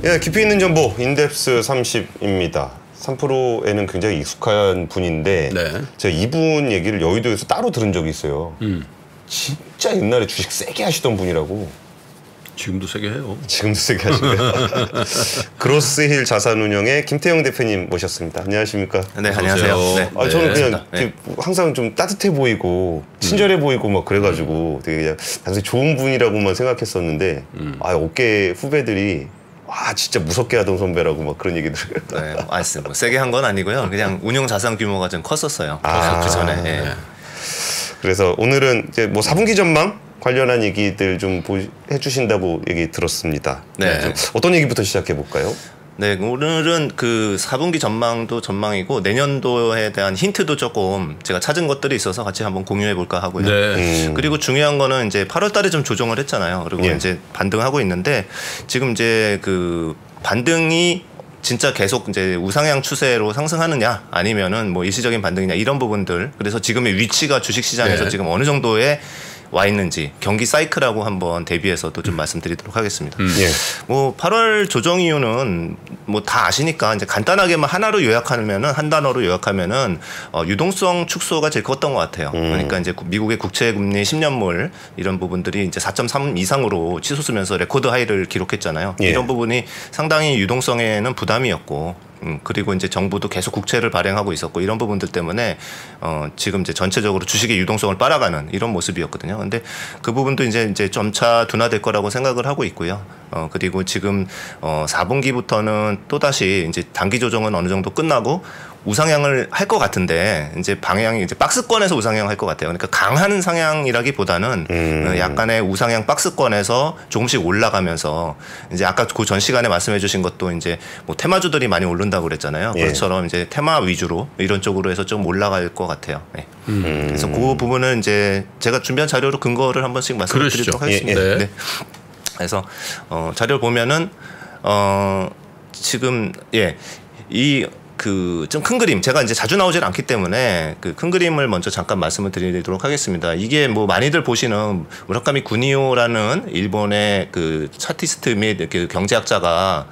예, 깊이 있는 정보 인덱스 30입니다. 3프로에는 굉장히 익숙한 분인데 네. 제가 이분 얘기를 여의도에서 따로 들은 적이 있어요. 진짜 옛날에 주식 세게 하시던 분이라고. 지금도 세게 해요. 지금도 세게 하시네요. 그로스힐 자산운용의 김태형 대표님 모셨습니다. 안녕하십니까? 네, 안녕하세요. 네. 아, 저는 네. 그냥 항상 좀 따뜻해 보이고 친절해 보이고 막 그래가지고 되게 그냥 단순히 좋은 분이라고만 생각했었는데 아, 업계 후배들이 진짜 무섭게 하던 선배라고 막 그런 얘기들. 네, 뭐 세게 한 건 아니고요. 그냥 운용 자산 규모가 좀 컸었어요. 그 전에. 네. 그래서 오늘은 이제 뭐 4분기 전망 관련한 얘기들 좀 해주신다고 얘기 들었습니다. 네. 좀 어떤 얘기부터 시작해 볼까요? 네, 오늘은 그 4분기 전망도 전망이고 내년도에 대한 힌트도 조금 제가 찾은 것들이 있어서 같이 한번 공유해 볼까 하고요. 네. 그리고 중요한 거는 이제 8월 달에 좀 조정을 했잖아요. 그리고 이제 반등하고 있는데 지금 이제 그 반등이 진짜 계속 이제 우상향 추세로 상승하느냐 아니면은 뭐 일시적인 반등이냐 이런 부분들. 그래서 지금의 위치가 주식시장에서 지금 어느 정도의 와 있는지 경기 사이클하고 한번 대비해서도 좀 말씀드리도록 하겠습니다. 뭐 8월 조정 이유는 뭐 다 아시니까 이제 간단하게만 하나로 요약하면은 한 단어로 요약하면은 유동성 축소가 제일 컸던 것 같아요. 그러니까 이제 미국의 국채 금리 10년물 이런 부분들이 이제 4.3 이상으로 치솟으면서 레코드 하이를 기록했잖아요. 이런 부분이 상당히 유동성에는 부담이었고. 그리고 이제 정부도 계속 국채를 발행하고 있었고 이런 부분들 때문에 지금 이제 전체적으로 주식의 유동성을 빨아가는 이런 모습이었거든요. 근데 그 부분도 이제 점차 둔화될 거라고 생각을 하고 있고요. 그리고 지금 4분기부터는 또 다시 이제 단기 조정은 어느 정도 끝나고 우상향을 할 것 같은데 이제 방향이 이제 박스권에서 우상향 할 것 같아요. 그러니까 강한 상향이라기보다는 약간의 우상향 박스권에서 조금씩 올라가면서 이제 아까 그 전 시간에 말씀해주신 것도 이제 뭐 테마주들이 많이 오른다고 그랬잖아요. 그것처럼 이제 테마 위주로 이런 쪽으로 해서 좀 올라갈 것 같아요. 네. 그래서 그 부분은 이제 제가 준비한 자료로 근거를 한 번씩 말씀드리도록 하겠습니다. 네. 그래서 자료 보면은 지금 이 그 좀 큰 그림 제가 이제 자주 나오질 않기 때문에 그 큰 그림을 먼저 잠깐 말씀을 드리도록 하겠습니다. 이게 뭐 많이들 보시는 무라카미 구니오라는 일본의 그 차티스트 및 그 경제학자가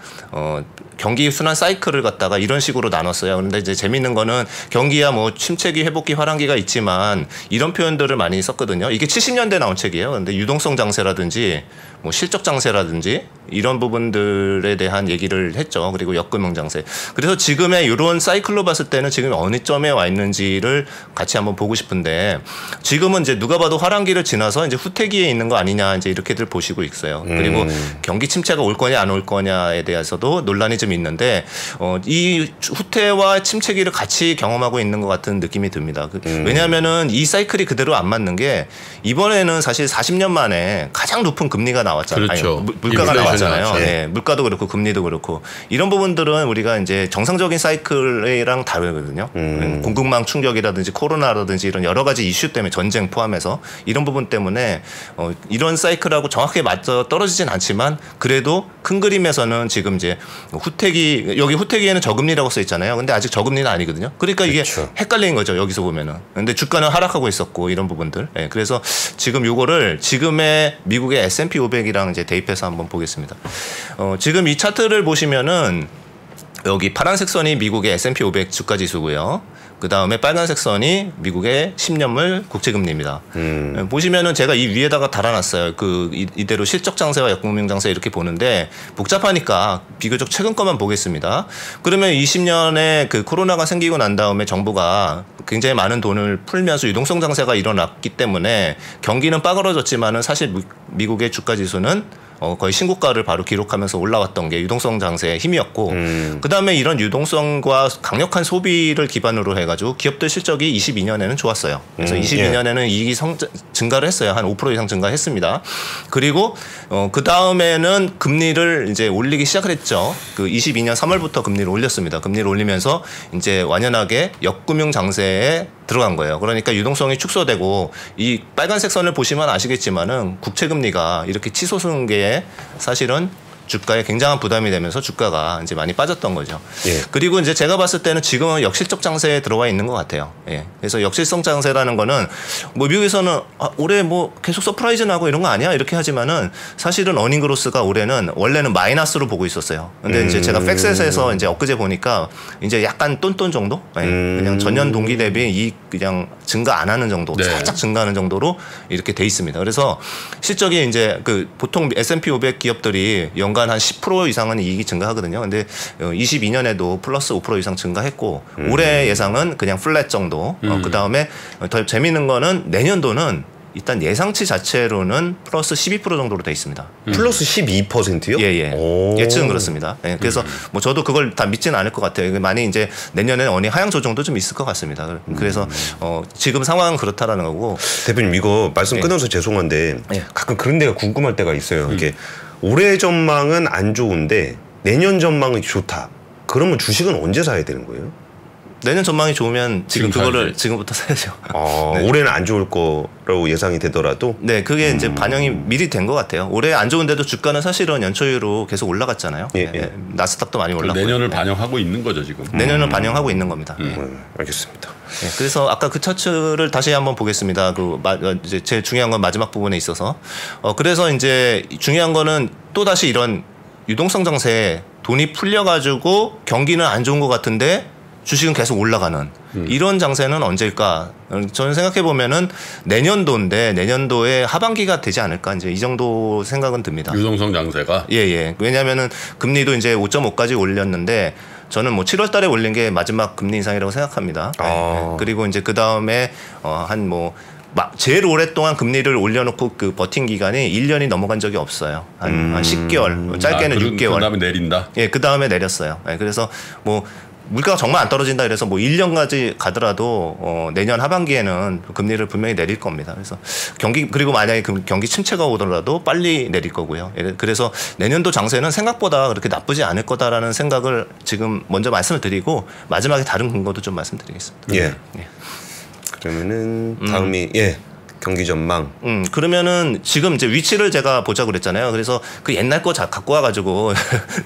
경기 순환 사이클을 갖다가 이런 식으로 나눴어요. 그런데 이제 재밌는 거는 경기야 뭐 침체기, 회복기, 화랑기가 있지만 이런 표현들을 많이 썼거든요. 이게 70년대 나온 책이에요. 그런데 유동성 장세라든지 뭐 실적 장세라든지 이런 부분들에 대한 얘기를 했죠. 그리고 역금융 장세. 그래서 지금의 이런 사이클로 봤을 때는 지금 어느 점에 와 있는지를 같이 한번 보고 싶은데 지금은 이제 누가 봐도 화랑기를 지나서 이제 후퇴기에 있는 거 아니냐 이제 이렇게들 보시고 있어요. 그리고 경기 침체가 올 거냐 안 올 거냐에 대해서도 논란이 좀 있는데 이 후퇴와 침체기를 같이 경험하고 있는 것 같은 느낌이 듭니다. 왜냐하면은 이 사이클이 그대로 안 맞는 게 이번에는 사실 40년 만에 가장 높은 금리가 나왔잖아요. 그렇죠. 아니, 물가가 나왔잖아요. 네, 물가도 그렇고 금리도 그렇고 이런 부분들은 우리가 이제 정상적인 사이클이랑 다르거든요. 공급망 충격이라든지 코로나라든지 이런 여러 가지 이슈 때문에 전쟁 포함해서 이런 부분 때문에 이런 사이클하고 정확하게 맞아 떨어지진 않지만 그래도 큰 그림에서는 지금 이제 후퇴기 여기 후퇴기에는 저금리라고 써 있잖아요. 근데 아직 저금리는 아니거든요. 그러니까 이게 헷갈리는 거죠. 여기서 보면은. 근데 주가는 하락하고 있었고 이런 부분들. 네, 그래서 지금 요거를 지금의 미국의 S&P 500이랑 이제 대입해서 한번 보겠습니다. 지금 이 차트를 보시면은 여기 파란색 선이 미국의 S&P 500 주가 지수고요. 그 다음에 빨간색 선이 미국의 10년물 국채금리입니다. 보시면은 제가 이 위에다가 달아놨어요. 이대로 실적 장세와 역금융 장세 이렇게 보는데 복잡하니까 비교적 최근 것만 보겠습니다. 그러면 20년에 그 코로나가 생기고 난 다음에 정부가 굉장히 많은 돈을 풀면서 유동성 장세가 일어났기 때문에 경기는 빠그러졌지만은 사실 미국의 주가 지수는 거의 신고가를 바로 기록하면서 올라왔던 게 유동성 장세의 힘이었고 그다음에 이런 유동성과 강력한 소비를 기반으로 해가지고 기업들 실적이 22년에는 좋았어요. 그래서 22년에는 이익이 증가를 했어요. 한 5% 이상 증가했습니다. 그리고 그다음에는 금리를 이제 올리기 시작을 했죠. 그 22년 3월부터 금리를 올렸습니다. 금리를 올리면서 이제 완연하게 역금융 장세에 들어간 거예요. 그러니까 유동성이 축소되고 이 빨간색 선을 보시면 아시겠지만은 국채 금리가 이렇게 치솟은 게 사실은 주가에 굉장한 부담이 되면서 주가가 이제 많이 빠졌던 거죠. 예. 그리고 이제 제가 봤을 때는 지금은 역실적 장세에 들어와 있는 것 같아요. 예. 그래서 역실성 장세라는 거는 뭐 미국에서는 올해 뭐 계속 서프라이즈 나고 이런 거 아니야? 이렇게 하지만은 사실은 어닝 그로스가 올해는 원래는 마이너스로 보고 있었어요. 근데 이제 제가 팩셋에서 이제 엊그제 보니까 이제 약간 똔똔 정도? 예. 그냥 전년 동기 대비 이익 그냥 증가 안 하는 정도, 네. 살짝 증가하는 정도로 이렇게 돼 있습니다. 그래서 실적이 이제 그 보통 S&P 500 기업들이 연간 한 10% 이상은 이익이 증가하거든요. 근데 22년에도 플러스 5% 이상 증가했고 올해 예상은 그냥 플랫 정도. 그다음에 더 재미있는 거는 내년도는 일단 예상치 자체로는 플러스 12% 정도로 돼 있습니다. 플러스 12%요? 예. 예측은 그렇습니다. 예, 그래서 뭐 저도 그걸 다 믿지는 않을 것 같아요. 많이 이제 내년에 어닝 하향 조정도 좀 있을 것 같습니다. 그래서 지금 상황은 그렇다라는 거고. 대표님 이거 말씀 끊어서 죄송한데 예. 가끔 그런 데가 궁금할 때가 있어요. 이게 올해 전망은 안 좋은데 내년 전망은 좋다. 그러면 주식은 언제 사야 되는 거예요? 내년 전망이 좋으면 지금 그거를 사야지. 지금부터 사야죠. 네. 올해는 안 좋을 거라고 예상이 되더라도 네, 그게 이제 반영이 미리 된 것 같아요. 올해 안 좋은데도 주가는 사실은 연초 이후로 계속 올라갔잖아요. 예. 네, 나스닥도 많이 올랐고. 내년을 반영하고 있는 거죠 지금. 내년을 반영하고 있는 겁니다. 알겠습니다. 네, 그래서 아까 그 차트를 다시 한번 보겠습니다. 이제 제일 중요한 건 마지막 부분에 있어서. 그래서 이제 중요한 거는 또 다시 이런 유동성 장세에 돈이 풀려가지고 경기는 안 좋은 것 같은데 주식은 계속 올라가는 이런 장세는 언제일까? 저는 생각해 보면은 내년도인데 내년도에 하반기가 되지 않을까 이제 이 정도 생각은 듭니다. 유동성 장세가. 예. 왜냐하면은 금리도 이제 5.5까지 올렸는데 저는 뭐 7월달에 올린 게 마지막 금리 인상이라고 생각합니다. 네. 그리고 이제 그 다음에 한 뭐 제일 오랫동안 금리를 올려놓고 그 버틴 기간이 1년이 넘어간 적이 없어요. 한 10개월, 짧게는 6개월. 그 다음에 내린다. 예, 그 다음에 내렸어요. 예, 그래서 뭐 물가가 정말 안 떨어진다 이래서 뭐 1년까지 가더라도 내년 하반기에는 금리를 분명히 내릴 겁니다. 그래서 그리고 만약에 경기 침체가 오더라도 빨리 내릴 거고요. 그래서 내년도 장세는 생각보다 그렇게 나쁘지 않을 거다라는 생각을 지금 먼저 말씀을 드리고 마지막에 다른 근거도 좀 말씀드리겠습니다. 예. 그러면은 다음이 경기 전망. 그러면은 지금 이제 위치를 제가 보자고 그랬잖아요. 그래서 그 옛날 거 갖고 와가지고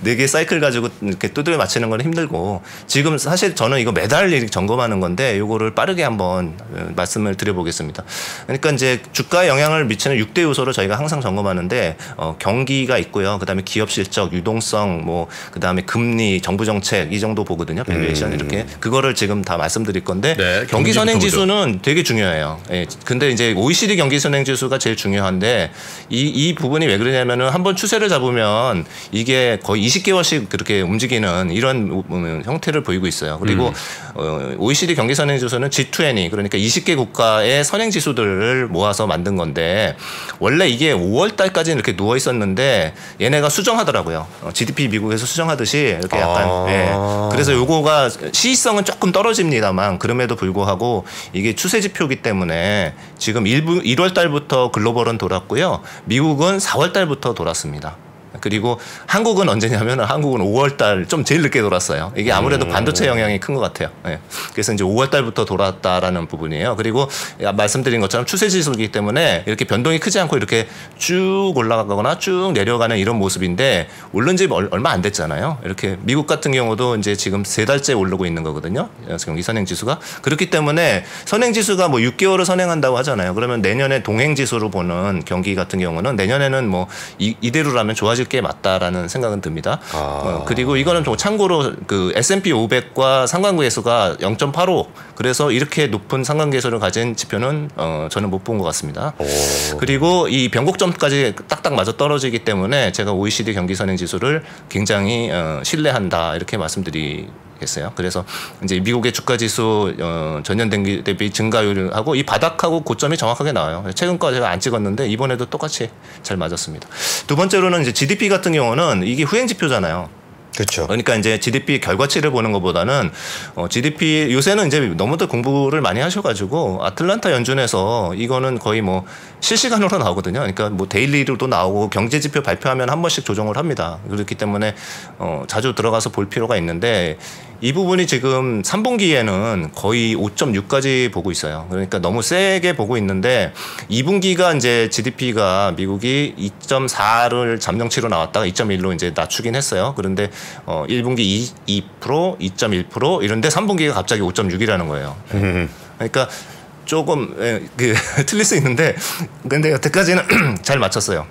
4개 사이클 가지고 이렇게 두드려 맞히는 건 힘들고 지금 사실 저는 이거 매달 점검하는 건데 이거를 빠르게 한번 말씀을 드려보겠습니다. 그러니까 이제 주가에 영향을 미치는 6대 요소를 저희가 항상 점검하는데 경기가 있고요. 그다음에 기업 실적, 유동성, 뭐 그다음에 금리, 정부 정책 이 정도 보거든요. 밸류에이션 이렇게 그거를 지금 다 말씀드릴 건데 네, 경기 선행 지수는 되게 중요해요. 예. 근데 이제 OECD 경기 선행 지수가 제일 중요한데 이 부분이 왜 그러냐면은 한번 추세를 잡으면 이게 거의 20개월씩 그렇게 움직이는 이런 형태를 보이고 있어요. 그리고 OECD 경기 선행 지수는 G20 그러니까 20개 국가의 선행 지수들을 모아서 만든 건데 원래 이게 5월 달까지는 이렇게 누워 있었는데 얘네가 수정하더라고요. GDP 미국에서 수정하듯이 이렇게 약간 그래서 요거가 시의성은 조금 떨어집니다만 그럼에도 불구하고 이게 추세 지표이기 때문에 지금 1월 달부터 글로벌은 돌았고요. 미국은 4월 달부터 돌았습니다. 그리고 한국은 언제냐면 한국은 5월 달 좀 제일 늦게 돌았어요. 이게 아무래도 반도체 영향이 큰 것 같아요. 예. 그래서 이제 5월 달부터 돌았다라는 부분이에요. 그리고 말씀드린 것처럼 추세 지수이기 때문에 이렇게 변동이 크지 않고 이렇게 쭉 올라가거나 쭉 내려가는 이런 모습인데 오른 지 얼마 안 됐잖아요. 이렇게 미국 같은 경우도 이제 지금 3달째 오르고 있는 거거든요. 경기 선행 지수가. 그렇기 때문에 선행 지수가 뭐 6개월을 선행한다고 하잖아요. 그러면 내년에 동행 지수로 보는 경기 같은 경우는 내년에는 뭐 이대로라면 좋아질 게 맞다라는 생각은 듭니다. 그리고 이거는 좀 참고로 그 S&P 500과 상관계수가 0.85 그래서 이렇게 높은 상관계수를 가진 지표는 저는 못 본 것 같습니다. 그리고 이 변곡점까지 딱딱 맞아 떨어지기 때문에 제가 OECD 경기 선행 지수를 굉장히 신뢰한다 이렇게 말씀드리겠어요. 그래서 이제 미국의 주가 지수 전년 대비 증가율하고 이 바닥하고 고점이 정확하게 나와요. 최근 거 제가 안 찍었는데 이번에도 똑같이 잘 맞았습니다. 두 번째로는 이제 GDP 같은 경우는 이게 후행 지표잖아요. 그렇죠. 그러니까 이제 GDP 결과치를 보는 것보다는 GDP 요새는 이제 너무들 공부를 많이 하셔가지고 아틀란타 연준에서 이거는 거의 뭐 실시간으로 나오거든요. 그러니까 뭐 데일리로도 나오고 경제 지표 발표하면 한 번씩 조정을 합니다. 그렇기 때문에 자주 들어가서 볼 필요가 있는데 이 부분이 지금 3분기에는 거의 5.6까지 보고 있어요. 그러니까 너무 세게 보고 있는데 2분기가 이제 GDP가 미국이 2.4를 잠정치로 나왔다가 2.1로 이제 낮추긴 했어요. 그런데 1분기 2%, 2.1% 이런데 3분기가 갑자기 5.6이라는 거예요. 그러니까 조금 틀릴 수 있는데 근데 여태까지는 잘 맞췄어요.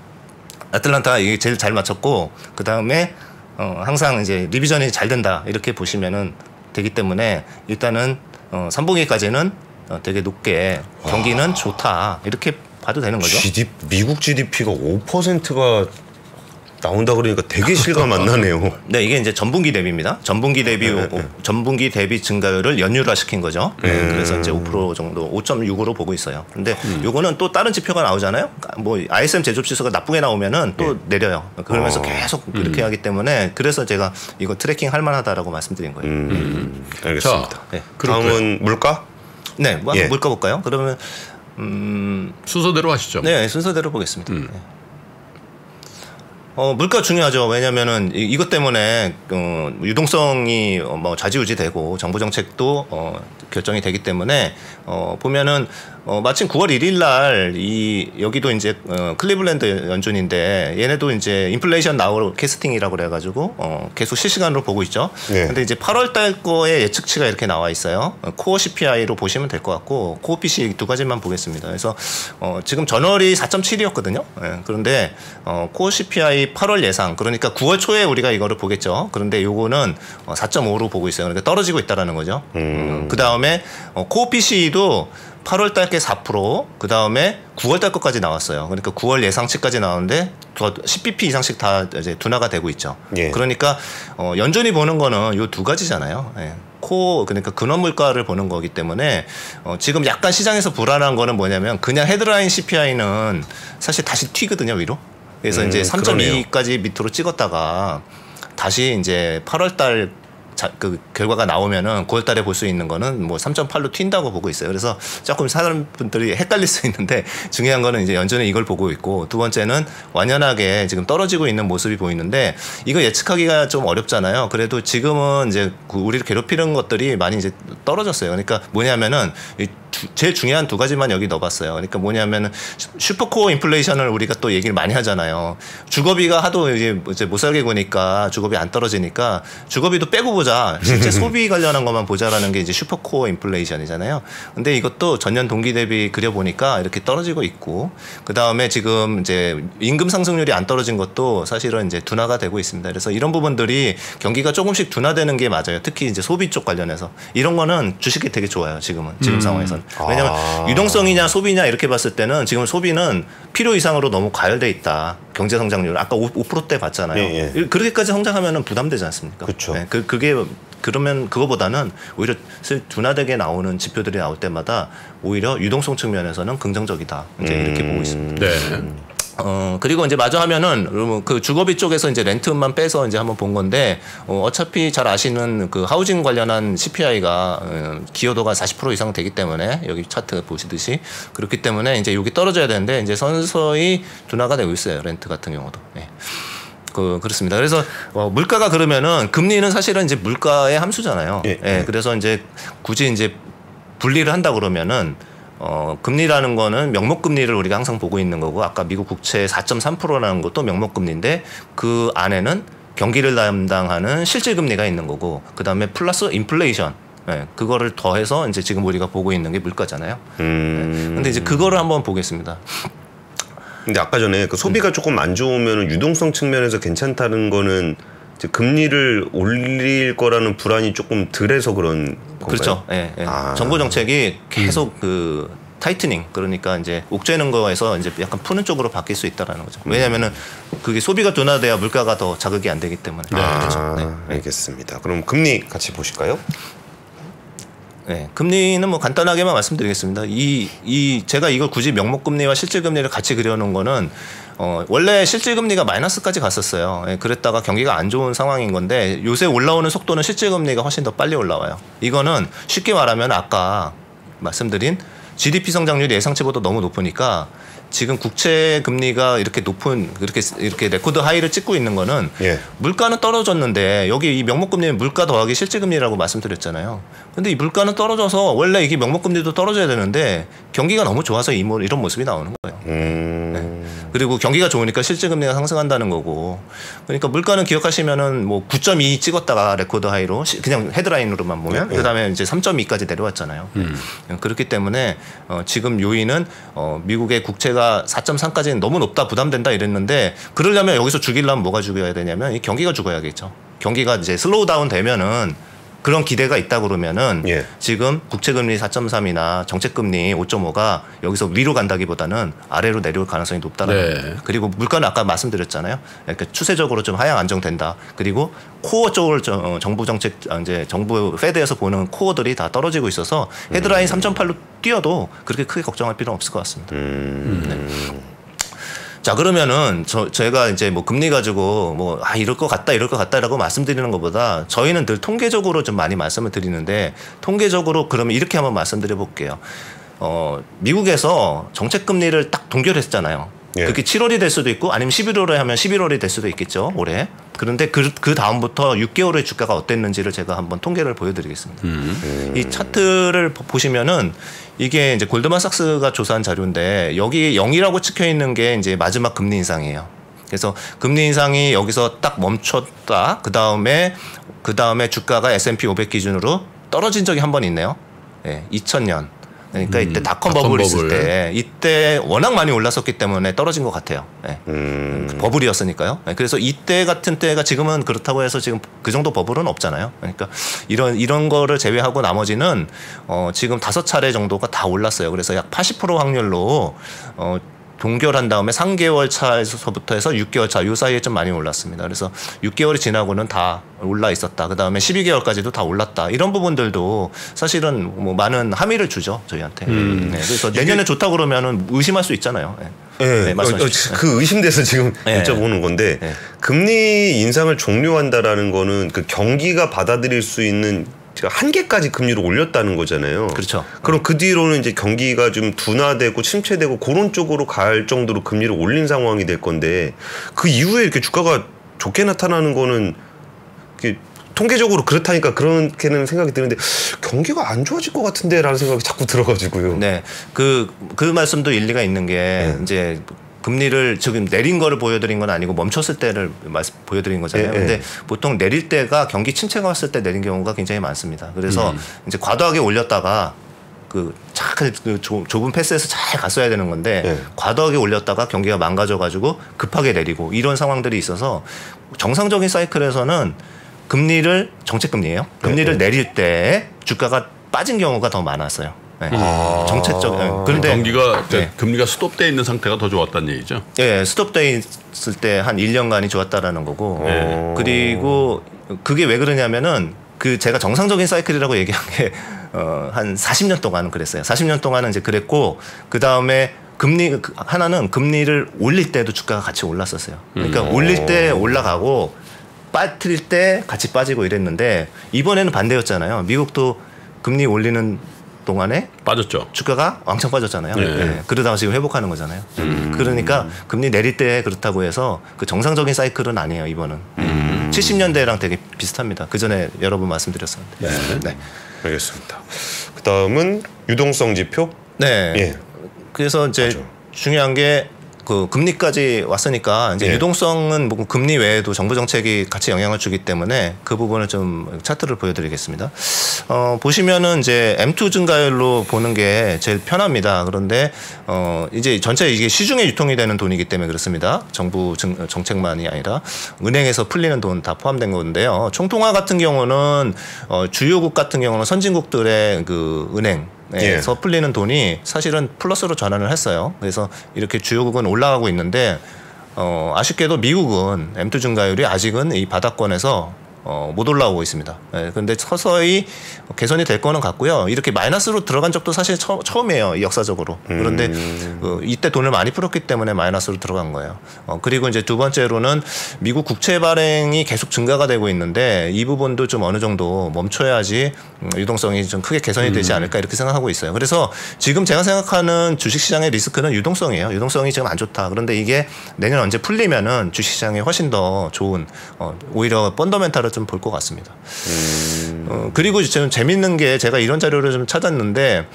애틀란타 이게 제일 잘 맞췄고 그 다음에 항상 이제 리비전이 잘 된다 이렇게 보시면은 되기 때문에 일단은 3분기까지는 되게 높게 경기는 좋다 이렇게 봐도 되는 거죠. 미국 GDP가 5%가 나온다 그러니까 되게 실감 안 나네요. 네, 이게 이제 전분기 대비입니다. 전분기 대비 증가율을 연율화 시킨 거죠. 그래서 이제 5% 정도, 5.6으로 보고 있어요. 근데 요거는 또 다른 지표가 나오잖아요. 뭐 ISM 제조업 지수가 나쁘게 나오면은 또 내려요. 그러면서 계속 그렇게 하기 때문에 그래서 제가 이거 트래킹 할 만하다라고 말씀드린 거예요. 알겠습니다. 자, 네. 다음은 물가? 네, 뭐 한번 물가 볼까요? 그러면 순서대로 하시죠. 네, 순서대로 보겠습니다. 네. 물가 중요하죠. 왜냐면은 이것 때문에 유동성이 뭐 좌지우지되고 정부 정책도 결정이 되기 때문에 보면은 마침 9월 1일 날 여기도 이제 클리블랜드 연준인데 얘네도 이제 인플레이션 나우 캐스팅이라고 그래가지고 계속 실시간으로 보고 있죠. 네. 근데 이제 8월 달 거의 예측치가 이렇게 나와 있어요. 코어 CPI로 보시면 될 것 같고 코어 PC 두 가지만 보겠습니다. 그래서 지금 전월이 4.7이었거든요. 네. 그런데 코어 CPI 8월 예상 그러니까 9월 초에 우리가 이거를 보겠죠. 그런데 요거는 4.5로 보고 있어요. 그러니까 떨어지고 있다라는 거죠. 그 다음에 코어 PC도 8월 달께 4%, 그 다음에 9월 달 것까지 나왔어요. 그러니까 9월 예상치까지 나오는데 더 10bp 이상씩 다 이제 둔화가 되고 있죠. 예. 그러니까 연준이 보는 거는 요 두 가지잖아요. 예. 그러니까 근원 물가를 보는 거기 때문에 지금 약간 시장에서 불안한 거는 뭐냐면 그냥 헤드라인 CPI는 사실 다시 튀거든요 위로. 그래서 이제 3.2까지 밑으로 찍었다가 다시 이제 8월 달 그 결과가 나오면은 9월 달에 볼 수 있는 거는 뭐 3.8로 튄다고 보고 있어요. 그래서 조금 사람분들이 헷갈릴 수 있는데 중요한 거는 이제 연준은 이걸 보고 있고 두 번째는 완연하게 지금 떨어지고 있는 모습이 보이는데 이거 예측하기가 좀 어렵잖아요. 그래도 지금은 이제 우리를 괴롭히는 것들이 많이 이제 떨어졌어요. 그러니까 뭐냐면은 제일 중요한 두 가지만 여기 넣어봤어요. 그러니까 뭐냐면은 슈퍼코어 인플레이션을 우리가 또 얘기를 많이 하잖아요. 주거비가 하도 이제 못 살게 구니까 주거비 안 떨어지니까 주거비도 빼고 보자. 실제 소비 관련한 것만 보자라는 게 이제 슈퍼코어 인플레이션이잖아요. 근데 이것도 전년 동기 대비 그려보니까 이렇게 떨어지고 있고 그 다음에 지금 이제 임금 상승률이 안 떨어진 것도 사실은 이제 둔화가 되고 있습니다. 그래서 이런 부분들이 경기가 조금씩 둔화되는 게 맞아요. 특히 이제 소비 쪽 관련해서 이런 거는 주식이 되게 좋아요. 지금 상황에서는. 왜냐하면 유동성이냐 소비냐 이렇게 봤을 때는 지금 소비는 필요 이상으로 너무 과열돼 있다. 경제 성장률 아까 5%대 봤잖아요. 예, 예. 그렇게까지 성장하면은 부담되지 않습니까? 그렇죠. 네, 그게 그러면 그거보다는 오히려 둔화되게 나오는 지표들이 나올 때마다 오히려 유동성 측면에서는 긍정적이다. 이제 이렇게 보고 있습니다. 네. 그리고 이제 마저 하면은 그 주거비 쪽에서 이제 렌트만 빼서 이제 한번 본 건데 어차피 잘 아시는 그 하우징 관련한 CPI가 기여도가 40% 이상 되기 때문에 여기 차트 보시듯이 그렇기 때문에 이제 여기 떨어져야 되는데 이제 서서히 둔화가 되고 있어요. 렌트 같은 경우도. 네. 그렇습니다. 그래서 물가가 그러면은 금리는 사실은 이제 물가의 함수잖아요. 예, 예. 그래서 이제 굳이 이제 분리를 한다 그러면은 금리라는 거는 명목금리를 우리가 항상 보고 있는 거고 아까 미국 국채 4.3%라는 것도 명목금리인데 그 안에는 경기를 담당하는 실질금리가 있는 거고 그 다음에 플러스 인플레이션 네, 그거를 더해서 이제 지금 우리가 보고 있는 게 물가잖아요. 네. 근데 이제 그거를 한번 보겠습니다. 근데 아까 전에 그 소비가 조금 안 좋으면 유동성 측면에서 괜찮다는 거는 이제 금리를 올릴 거라는 불안이 조금 덜해서 그런 건가요? 그렇죠. 예, 예. 정부 정책이 계속 그 타이트닝 그러니까 이제 옥죄는 거에서 이제 약간 푸는 쪽으로 바뀔 수 있다라는 거죠. 왜냐하면은 그게 소비가 둔화돼야 물가가 더 자극이 안 되기 때문에. 그렇죠. 네. 알겠습니다. 그럼 금리 같이 보실까요? 네, 금리는 뭐 간단하게만 말씀드리겠습니다. 제가 이걸 굳이 명목금리와 실질금리를 같이 그려놓은 거는 원래 실질금리가 마이너스까지 갔었어요. 예, 그랬다가 경기가 안 좋은 상황인 건데 요새 올라오는 속도는 실질금리가 훨씬 더 빨리 올라와요. 이거는 쉽게 말하면 아까 말씀드린 GDP 성장률이 예상치보다 너무 높으니까 지금 국채 금리가 이렇게 높은 이렇게 레코드 하이를 찍고 있는 거는 예. 물가는 떨어졌는데 여기 이 명목금리는 물가 더하기 실질금리라고 말씀드렸잖아요. 근데 이 물가는 떨어져서 원래 이게 명목금리도 떨어져야 되는데 경기가 너무 좋아서 이런 모습이 나오는 거예요. 네. 그리고 경기가 좋으니까 실질금리가 상승한다는 거고. 그러니까 물가는 기억하시면은 뭐 9.2 찍었다가 레코드 하이로 그냥 헤드라인으로만 보면 그다음에 이제 3.2까지 내려왔잖아요. 그렇기 때문에 지금 요인은 미국의 국채가 4.3까지는 너무 높다 부담된다 이랬는데 그러려면 여기서 죽이려면 뭐가 죽여야 되냐면 이 경기가 죽어야겠죠. 경기가 이제 슬로우 다운 되면은 그런 기대가 있다 그러면은 예. 지금 국채금리 4.3이나 정책금리 5.5가 여기서 위로 간다기보다는 아래로 내려올 가능성이 높다는 거예요. 그리고 물가는 아까 말씀드렸잖아요. 그러니까 추세적으로 좀 하향 안정된다. 그리고 코어 쪽을 정부 정책 이제 정부 페드에서 보는 코어들이 다 떨어지고 있어서 헤드라인 3.8로 뛰어도 그렇게 크게 걱정할 필요는 없을 것 같습니다. 네. 자, 그러면은 제가 이제 뭐 금리 가지고 뭐 이럴 것 같다라고 말씀드리는 것보다 저희는 늘 통계적으로 좀 많이 말씀을 드리는데 통계적으로 그러면 이렇게 한번 말씀드려 볼게요. 미국에서 정책 금리를 딱 동결했잖아요. 예. 그게 7월이 될 수도 있고 아니면 11월에 하면 11월이 될 수도 있겠죠, 올해. 그런데 그 다음부터 6개월의 주가가 어땠는지를 제가 한번 통계를 보여드리겠습니다. 이 차트를 보시면은 이게 이제 골드만삭스가 조사한 자료인데 여기 0이라고 찍혀 있는 게 이제 마지막 금리 인상이에요. 그래서 금리 인상이 여기서 딱 멈췄다. 그 다음에 주가가 S&P 500 기준으로 떨어진 적이 한 번 있네요. 네, 2000년. 그러니까 이때 닷컴 버블 있을 때 이때 워낙 많이 올랐었기 때문에 떨어진 것 같아요. 네. 버블이었으니까요. 네. 그래서 이때 같은 때가 지금은 그렇다고 해서 지금 그 정도 버블은 없잖아요. 그러니까 이런 거를 제외하고 나머지는 지금 5차례 정도가 다 올랐어요. 그래서 약 80% 확률로 동결한 다음에 3개월 차에서부터 해서 6개월 차 요 사이에 좀 많이 올랐습니다. 그래서 6개월이 지나고는 다 올라 있었다. 그다음에 12개월까지도 다 올랐다. 이런 부분들도 사실은 뭐 많은 함의를 주죠, 저희한테. 네, 그래서 내년에 좋다 그러면은 의심할 수 있잖아요. 네. 네, 네, 말씀하십시오. 그 의심돼서 지금 네. 여쭤보는 건데 네. 금리 인상을 종료한다라는 거는 그 경기가 받아들일 수 있는 한계까지 금리를 올렸다는 거잖아요. 그렇죠. 그럼 그 뒤로는 이제 경기가 좀 둔화되고 침체되고 그런 쪽으로 갈 정도로 금리를 올린 상황이 될 건데 그 이후에 이렇게 주가가 좋게 나타나는 거는 통계적으로 그렇다니까 그렇게는 생각이 드는데 경기가 안 좋아질 것 같은데라는 생각이 자꾸 들어가지고요. 네, 그 말씀도 일리가 있는 게 이제. 금리를 지금 내린 거를 보여드린 건 아니고 멈췄을 때를 보여드린 거잖아요. 근데 보통 내릴 때가 경기 침체가 왔을 때 내린 경우가 굉장히 많습니다. 그래서 이제 과도하게 올렸다가 좁은 패스에서 잘 갔어야 되는 건데 과도하게 올렸다가 경기가 망가져가지고 급하게 내리고 이런 상황들이 있어서 정상적인 사이클에서는 금리를 정책금리예요. 금리를 내릴 때 주가가 빠진 경우가 더 많았어요. 네. 정책적. 그런데 경기가 금리가 스톱돼 있는 상태가 더 좋았다는 얘기죠. 네, 스톱돼 있을 때 한 1년간이 좋았다라는 거고. 그리고 그게 왜 그러냐면은 제가 정상적인 사이클이라고 얘기한 게 한 40년 동안은 그랬어요. 40년 동안은 이제 그랬고 그 다음에 하나는 금리를 올릴 때도 주가가 같이 올랐었어요. 그러니까 올릴 때 올라가고 빠뜨릴 때 같이 빠지고 이랬는데 이번에는 반대였잖아요. 미국도 금리 올리는 동안에 빠졌죠. 주가가 왕창 빠졌잖아요. 네. 그러다가 지금 회복하는 거잖아요. 그러니까 금리 내릴 때 그렇다고 해서 그 정상적인 사이클은 아니에요. 이번은 70년대랑 되게 비슷합니다. 그 전에 여러 번 말씀드렸었는데. 네. 알겠습니다. 그 다음은 유동성 지표. 네. 예. 그래서 이제 중요한 게 그 금리까지 왔으니까 이제 유동성은 뭐 금리 외에도 정부 정책이 같이 영향을 주기 때문에 그 부분을 좀 차트를 보여드리겠습니다. 보시면은 이제 M2 증가율로 보는 게 제일 편합니다. 그런데 이제 전체 이게 시중에 유통이 되는 돈이기 때문에 그렇습니다. 정부 정책만이 아니라 은행에서 풀리는 돈 다 포함된 건데요. 총통화 같은 경우는 주요국 같은 경우는 선진국들의 그 은행 에서 풀리는 돈이 사실은 플러스로 전환을 했어요. 그래서 이렇게 주요국은 올라가고 있는데 아쉽게도 미국은 M2 증가율이 아직은 이 바닥권에서 못 올라오고 있습니다. 그런데 서서히 개선이 될 거는 같고요. 이렇게 마이너스로 들어간 적도 사실 처음이에요. 역사적으로. 그런데 이때 돈을 많이 풀었기 때문에 마이너스로 들어간 거예요. 그리고 이제 두 번째로는 미국 국채 발행이 계속 증가가 되고 있는데 이 부분도 좀 어느 정도 멈춰야지 유동성이 좀 크게 개선이 되지 않을까 이렇게 생각하고 있어요. 그래서 지금 제가 생각하는 주식시장의 리스크는 유동성이에요. 유동성이 지금 안 좋다. 그런데 이게 내년 언제 풀리면은 주식시장에 훨씬 더 좋은 오히려 펀더멘탈을 좀 볼 것 같습니다. 그리고 좀 재밌는 게 제가 이런 자료를 좀 찾았는데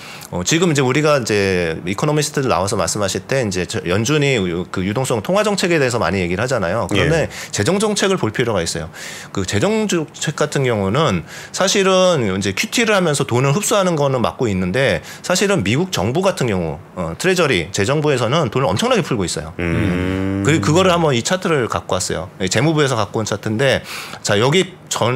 지금 이제 우리가 이제 이코노미스트들 나와서 말씀하실 때 이제 연준이 그 유동성 통화 정책에 대해서 많이 얘기를 하잖아요. 그런데 재정 정책을 볼 필요가 있어요. 그 재정 정책 같은 경우는 사실은 이제 QT를 하면서 돈을 흡수하는 거는 막고 있는데 사실은 미국 정부 같은 경우 트레저리 재정부에서는 돈을 엄청나게 풀고 있어요. 그리고 그거를 한번 이 차트를 갖고 왔어요. 재무부에서 갖고 온 차트인데 자 여기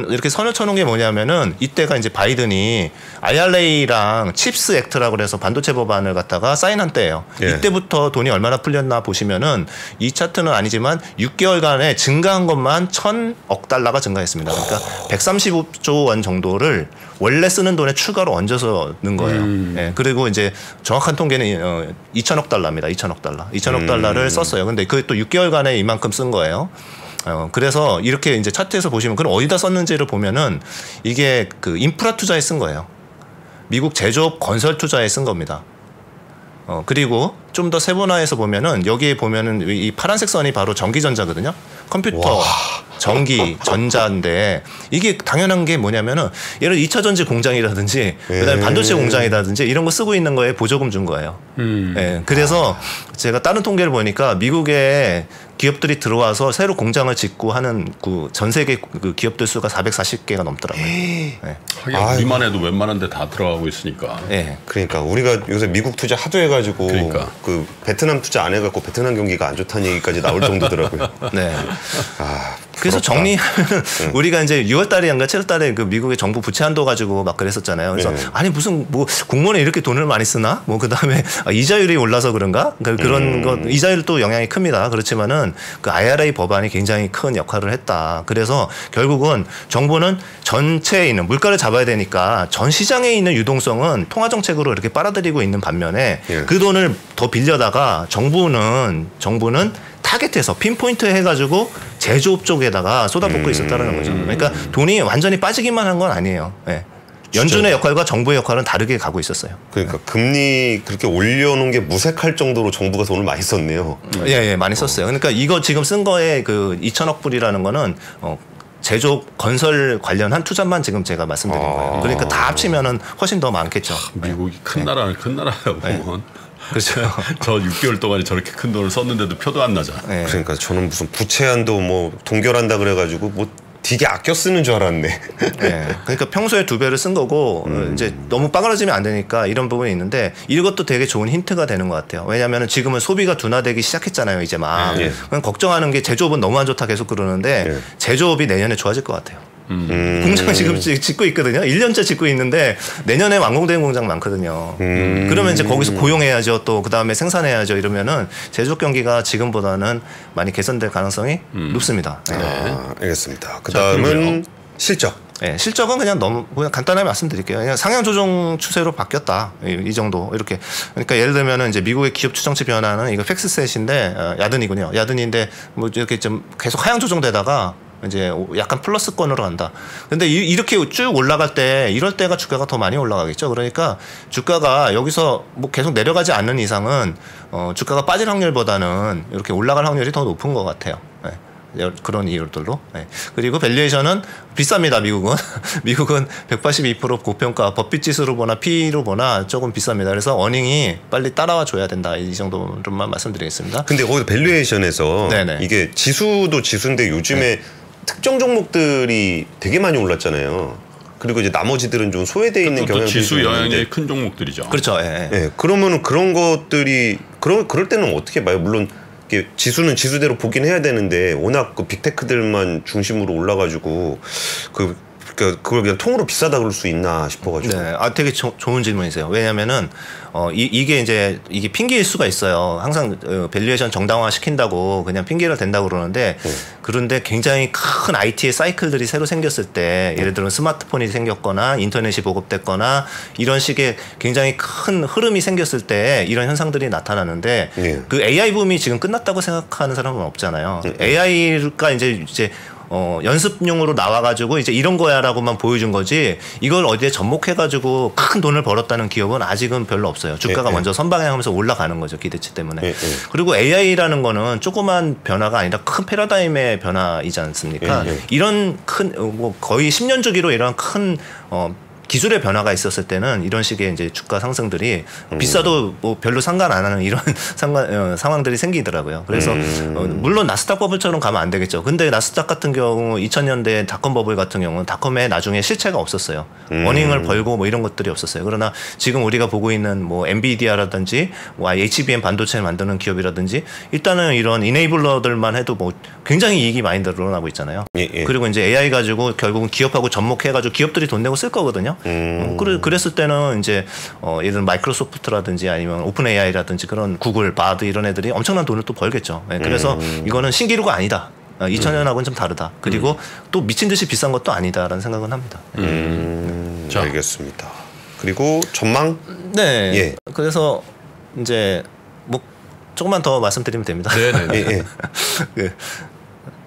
이렇게 선을 쳐놓은 게 뭐냐면은 이때가 이제 바이든이 IRA랑 칩스 액트라고 그래서 반도체 법안을 갖다가 사인한 때예요. 예. 이때부터 돈이 얼마나 풀렸나 보시면은 이 차트는 아니지만 6개월간에 증가한 것만 1,000억 달러가 증가했습니다. 그러니까 135조 원 정도를 원래 쓰는 돈에 추가로 얹어서 넣은 거예요. 예. 그리고 이제 정확한 통계는 2,000억 달러입니다. 2,000억 달러. 2,000억 달러를 썼어요. 근데 그 또 6개월간에 이만큼 쓴 거예요. 그래서 이렇게 이제 차트에서 보시면 그럼 어디다 썼는지를 보면은 이게 그 인프라 투자에 쓴 거예요. 미국 제조업 건설 투자에 쓴 겁니다. 그리고 좀 더 세분화해서 보면은 여기에 보면은 이 파란색 선이 바로 전기전자거든요. 컴퓨터, 전기, 전자인데 이게 당연한 게 뭐냐면은 예를 들어 2차 전지 공장이라든지 그다음에 반도체 공장이라든지 이런 거 쓰고 있는 거에 보조금 준 거예요. 네, 그래서 제가 다른 통계를 보니까 미국에 기업들이 들어와서 새로 공장을 짓고 하는 그 전 세계 그 기업들 수가 440개가 넘더라고요. 네. 우리만 해도 웬만한 데 다 들어가고 있으니까. 네. 그러니까 우리가 요새 미국 투자 하도 해가지고 그러니까. 그 베트남 투자 안 해갖고 베트남 경기가 안 좋다는 얘기까지 나올 정도더라고요. 네. 아, 그래서 정리하면 우리가 이제 6월달인가 7월달에 그 미국의 정부 부채 한도 가지고 막 그랬었잖아요. 그래서 아니 무슨 뭐 공무원에 이렇게 돈을 많이 쓰나? 뭐 그다음에 이자율이 올라서 그런가? 그런 거 이자율도 영향이 큽니다. 그렇지만은 그 IRA 법안이 굉장히 큰 역할을 했다. 그래서 결국은 정부는 전체에 있는 물가를 잡아야 되니까 전 시장에 있는 유동성은 통화 정책으로 이렇게 빨아들이고 있는 반면에 그 돈을 더 빌려다가 정부는 타겟해서 핀포인트 해가지고 제조업 쪽에다가 쏟아붓고 있었다는 거죠. 그러니까 돈이 완전히 빠지기만 한 건 아니에요. 네. 연준의 역할과 정부의 역할은 다르게 가고 있었어요. 그러니까 금리 그렇게 올려놓은 게 무색할 정도로 정부가 돈을 많이 썼네요. 예, 많이 썼어요. 그러니까 이거 지금 쓴 거에 그 2,000억 불이라는 거는 제조업 건설 관련한 투자만 지금 제가 말씀드린 거예요. 그러니까 다 합치면은 훨씬 더 많겠죠. 미국이 큰 나라예요, 보면. 그렇죠. 저 6개월 동안에 저렇게 큰 돈을 썼는데도 표도 안 나잖아. 네. 그러니까 저는 무슨 부채한도 뭐 동결한다 그래가지고 뭐 되게 아껴 쓰는 줄 알았네. 네. 그러니까 평소에 2배를 쓴 거고 이제 너무 빠그라지면 안 되니까 이런 부분이 있는데 이것도 되게 좋은 힌트가 되는 것 같아요. 왜냐하면 지금은 소비가 둔화되기 시작했잖아요. 이제 막. 그럼 걱정하는 게 제조업은 너무 안 좋다 계속 그러는데 제조업이 내년에 좋아질 것 같아요. 공장 지금 짓고 있거든요. 1년째 짓고 있는데 내년에 완공되는 공장 많거든요. 그러면 이제 거기서 고용해야죠. 또 그다음에 생산해야죠. 이러면은 제조업 경기가 지금보다는 많이 개선될 가능성이 높습니다. 네. 알겠습니다. 그다음은 실적. 네, 실적은 그냥 간단하게 말씀드릴게요. 그냥 상향 조정 추세로 바뀌었다. 이 정도 이렇게. 그러니까 예를 들면은 이제 미국의 기업 추정치 변화는 이거 팩스셋인데 야든이군요. 야든인데 뭐 이렇게 좀 계속 하향 조정되다가 이제 약간 플러스권으로 간다. 근데 이렇게 쭉 올라갈 때 이럴 때가 주가가 더 많이 올라가겠죠. 그러니까 주가가 여기서 뭐 계속 내려가지 않는 이상은 주가가 빠질 확률보다는 이렇게 올라갈 확률이 더 높은 것 같아요. 네. 그런 이유들로. 네. 그리고 밸류에이션은 비쌉니다. 미국은. 미국은 182% 고평가 법비 지수로 보나 P로 보나 조금 비쌉니다. 그래서 어닝이 빨리 따라와 줘야 된다. 이 정도로만 말씀드리겠습니다. 근데 거기서 밸류에이션에서 네네. 이게 지수도 지수인데 요즘에 특정 종목들이 되게 많이 올랐잖아요. 그리고 이제 나머지들은 좀 소외되어 있는 경향이 지수 영향이 큰 종목들이죠. 그렇죠. 예. 네, 그러면은 그런 것들이 그럴 때는 어떻게 봐요? 물론 이게 지수는 지수대로 보긴 해야 되는데 워낙 그 빅테크들만 중심으로 올라가지고 그 그걸 그냥 통으로 비싸다 그럴 수 있나 싶어가지고. 네, 되게 좋은 질문이세요. 왜냐하면은 이게 이제 이게 핑계일 수가 있어요. 항상 밸류에이션 정당화 시킨다고 그냥 핑계를 댄다고 그러는데 그런데 굉장히 큰 IT의 사이클들이 새로 생겼을 때 예를 들어 스마트폰이 생겼거나 인터넷이 보급됐거나 이런 식의 굉장히 큰 흐름이 생겼을 때 이런 현상들이 나타나는데 그 AI 붐이 지금 끝났다고 생각하는 사람은 없잖아요. AI가 이제 연습용으로 나와가지고 이제 이런 거야라고만 보여준 거지 이걸 어디에 접목해가지고 큰 돈을 벌었다는 기업은 아직은 별로 없어요. 주가가 먼저 선방향하면서 올라가는 거죠. 기대치 때문에. 그리고 AI라는 거는 조그만 변화가 아니라 큰 패러다임의 변화이지 않습니까? 이런 큰 거의 10년 주기로 이런 큰 기술의 변화가 있었을 때는 이런 식의 이제 주가 상승들이 비싸도 뭐 별로 상관 안 하는 이런 상황들이 생기더라고요. 그래서 물론 나스닥 버블처럼 가면 안 되겠죠. 근데 나스닥 같은 경우 2000년대 닷컴 버블 같은 경우는 닷컴에 나중에 실체가 없었어요. 워닝을 벌고 뭐 이런 것들이 없었어요. 그러나 지금 우리가 보고 있는 뭐 엔비디아라든지 뭐 HBM 반도체를 만드는 기업이라든지 일단은 이런 이네이블러들만 해도 뭐 굉장히 이익이 많이 늘어나고 있잖아요. 그리고 이제 AI 가지고 결국은 기업하고 접목해가지고 기업들이 돈 내고 쓸 거거든요. 그랬을 때는 이제 예를 들어 마이크로소프트라든지 아니면 오픈 AI라든지 그런 구글, 바드 이런 애들이 엄청난 돈을 또 벌겠죠. 그래서 이거는 신기루가 아니다. 2000년하고는 좀 다르다. 그리고 또 미친 듯이 비싼 것도 아니다라는 생각은 합니다. 자, 알겠습니다. 그리고 전망? 네. 그래서 이제 뭐 조금만 더 말씀드리면 됩니다. 네네.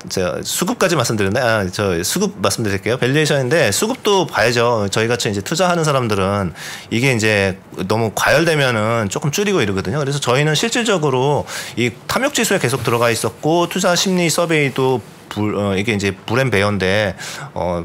제가 수급까지 말씀드렸나요? 저 수급 말씀드릴게요. 밸류에이션인데 수급도 봐야죠. 저희 같이 이제 투자하는 사람들은 이게 이제 너무 과열되면은 조금 줄이고 이러거든요. 그래서 저희는 실질적으로 이 탐욕 지수에 계속 들어가 있었고 투자 심리 서베이도 이게 이제 불앤베어인데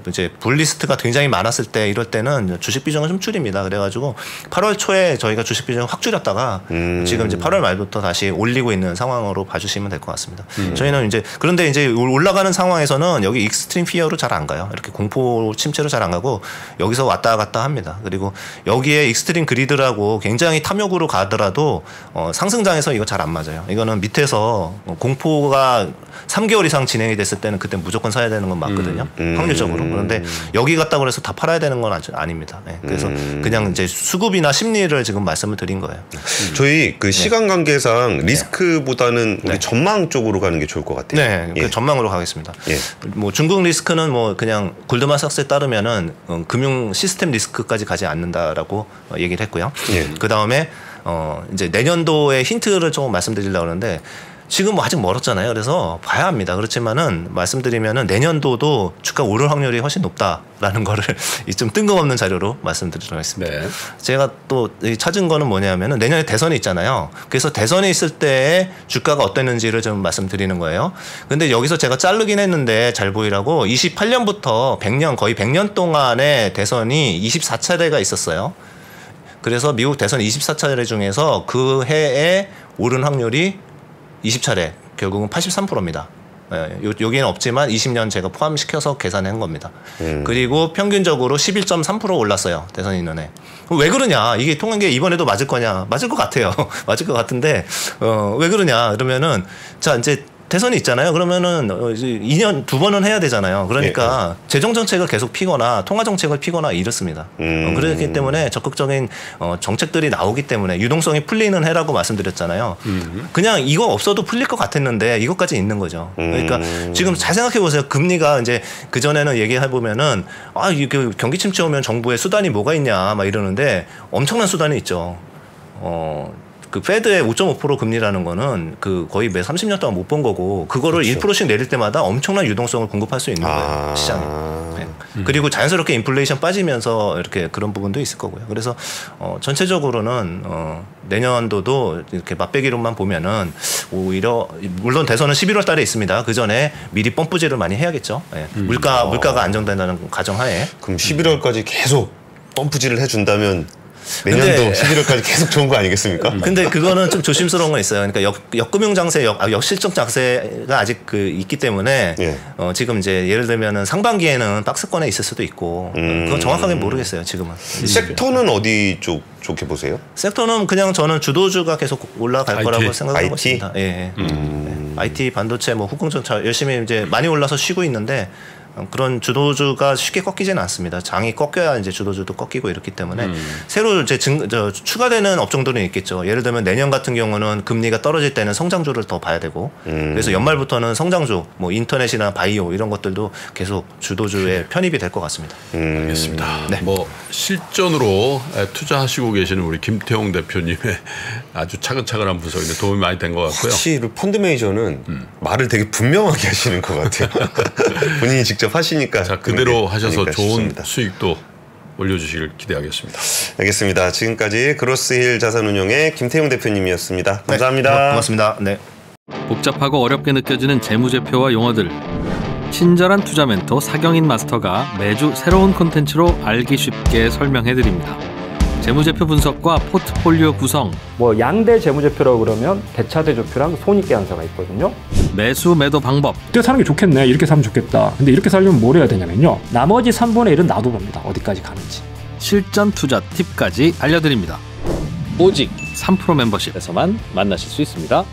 이제 불리스트가 굉장히 많았을 때 이럴 때는 주식 비중을 좀 줄입니다. 그래가지고 8월 초에 저희가 주식 비중을 확 줄였다가 지금 이제 8월 말부터 다시 올리고 있는 상황으로 봐주시면 될 것 같습니다. 저희는 이제 그런데 이제 올라가는 상황에서는 여기 익스트림 피어로 잘 안 가요. 이렇게 공포 침체로 잘 안 가고 여기서 왔다 갔다 합니다. 그리고 여기에 익스트림 그리드라고 굉장히 탐욕으로 가더라도 상승장에서 이거 잘 안 맞아요. 이거는 밑에서 공포가 3개월 이상 진행이 됐을 때는 그때 무조건 사야 되는 건 맞거든요. 확률적으로. 그런데 여기 갔다고 해서 다 팔아야 되는 건 아닙니다. 그래서 그냥 이제 수급이나 심리를 지금 말씀을 드린 거예요. 저희 그 시간 관계상 리스크보다는 우리 전망 쪽으로 가는 게 좋을 것 같아요. 그 전망으로 가겠습니다. 뭐 중국 리스크는 뭐 그냥 골드만삭스에 따르면은 금융 시스템 리스크까지 가지 않는다라고 얘기를 했고요. 그 다음에 이제 내년도의 힌트를 조금 말씀드리려고 하는데 지금 뭐 아직 멀었잖아요. 그래서 봐야 합니다. 그렇지만은 말씀드리면은 내년도도 주가 오를 확률이 훨씬 높다라는 거를 좀 뜬금없는 자료로 말씀드리도록 하겠습니다. 제가 또 찾은 거는 뭐냐면은 내년에 대선이 있잖아요. 그래서 대선이 있을 때 주가가 어땠는지를 좀 말씀드리는 거예요. 근데 여기서 제가 자르긴 했는데 잘 보이라고 28년부터 100년 거의 100년 동안의 대선이 24차례가 있었어요. 그래서 미국 대선 24차례 중에서 그 해에 오른 확률이 20차례 결국은 83%입니다. 여기는 없지만 20년 제가 포함시켜서 계산한 겁니다. 그리고 평균적으로 11.3% 올랐어요. 대선 있는 해. 왜 그러냐? 이게 통한 게 이번에도 맞을 거냐? 맞을 것 같아요. 맞을 것 같은데 왜 그러냐? 그러면은 자 이제 대선이 있잖아요. 그러면은 2년 2번은 해야 되잖아요. 그러니까 재정 정책을 계속 피거나 통화 정책을 피거나 이렇습니다. 그렇기 때문에 적극적인 정책들이 나오기 때문에 유동성이 풀리는 해라고 말씀드렸잖아요. 그냥 이거 없어도 풀릴 것 같았는데 이것까지 있는 거죠. 그러니까 지금 잘 생각해 보세요. 금리가 이제 그 전에는 얘기해 보면은 이게 경기 침체 오면 정부의 수단이 뭐가 있냐 막 이러는데 엄청난 수단이 있죠. 그 페드의 5.5% 금리라는 거는 그 거의 매 30년 동안 못 본 거고 그거를 1%씩 내릴 때마다 엄청난 유동성을 공급할 수 있는 거예요. 시장에. 그리고 자연스럽게 인플레이션 빠지면서 이렇게 그런 부분도 있을 거고요. 그래서 전체적으로는 내년도도 이렇게 맛배기로만 보면은 오히려 물론 대선은 11월 달에 있습니다. 그 전에 미리 펌프질을 많이 해야겠죠. 물가가 안정된다는 가정하에. 그럼 11월까지 계속 펌프질을 해준다면 내년도 11월까지 계속 좋은 거 아니겠습니까? 근데 그거는 좀 조심스러운 건 있어요. 그러니까 역금융 장세, 역실적 장세가 아직 있기 때문에 지금 이제 예를 들면은 상반기에는 박스권에 있을 수도 있고 그건 정확하게 모르겠어요. 지금은. 섹터는 어디 쪽 좋게 보세요? 섹터는 그냥 저는 주도주가 계속 올라갈 IT? 거라고 생각하고 있습니다. IT 반도체 뭐 후궁전차 열심히 이제 많이 올라서 쉬고 있는데 그런 주도주가 쉽게 꺾이지는 않습니다. 장이 꺾여야 이제 주도주도 꺾이고 이렇기 때문에 새로 이제 추가되는 업종들은 있겠죠. 예를 들면 내년 같은 경우는 금리가 떨어질 때는 성장주를 더 봐야 되고 그래서 연말부터는 성장주, 뭐 인터넷이나 바이오 이런 것들도 계속 주도주에 편입이 될 것 같습니다. 알겠습니다. 네. 뭐 실전으로 투자하시고 계시는 우리 김태용 대표님의 아주 차근차근한 분석에 도움이 많이 된 것 같고요. 확실히 펀드 매니저는 말을 되게 분명하게 하시는 것 같아요. 본인이 직접 하시니까. 자, 그대로 하셔서 좋은 싶습니다. 수익도 올려주시길 기대하겠습니다. 알겠습니다. 지금까지 그로스힐 자산운용의 김태용 대표님이었습니다. 감사합니다. 네, 고맙습니다. 네. 복잡하고 어렵게 느껴지는 재무제표와 용어들. 친절한 투자 멘토 사경인 마스터가 매주 새로운 콘텐츠로 알기 쉽게 설명해드립니다. 재무제표 분석과 포트폴리오 구성, 뭐 양대 재무제표라고 그러면 대차대조표랑 손익계산서가 있거든요. 매수 매도 방법, 이때 사는 게 좋겠네, 이렇게 사면 좋겠다. 근데 이렇게 살려면 뭘 해야 되냐면요, 나머지 3분의 1은 놔둬봅니다. 어디까지 가는지. 실전 투자 팁까지 알려드립니다. 오직 3프로 멤버십에서만 만나실 수 있습니다.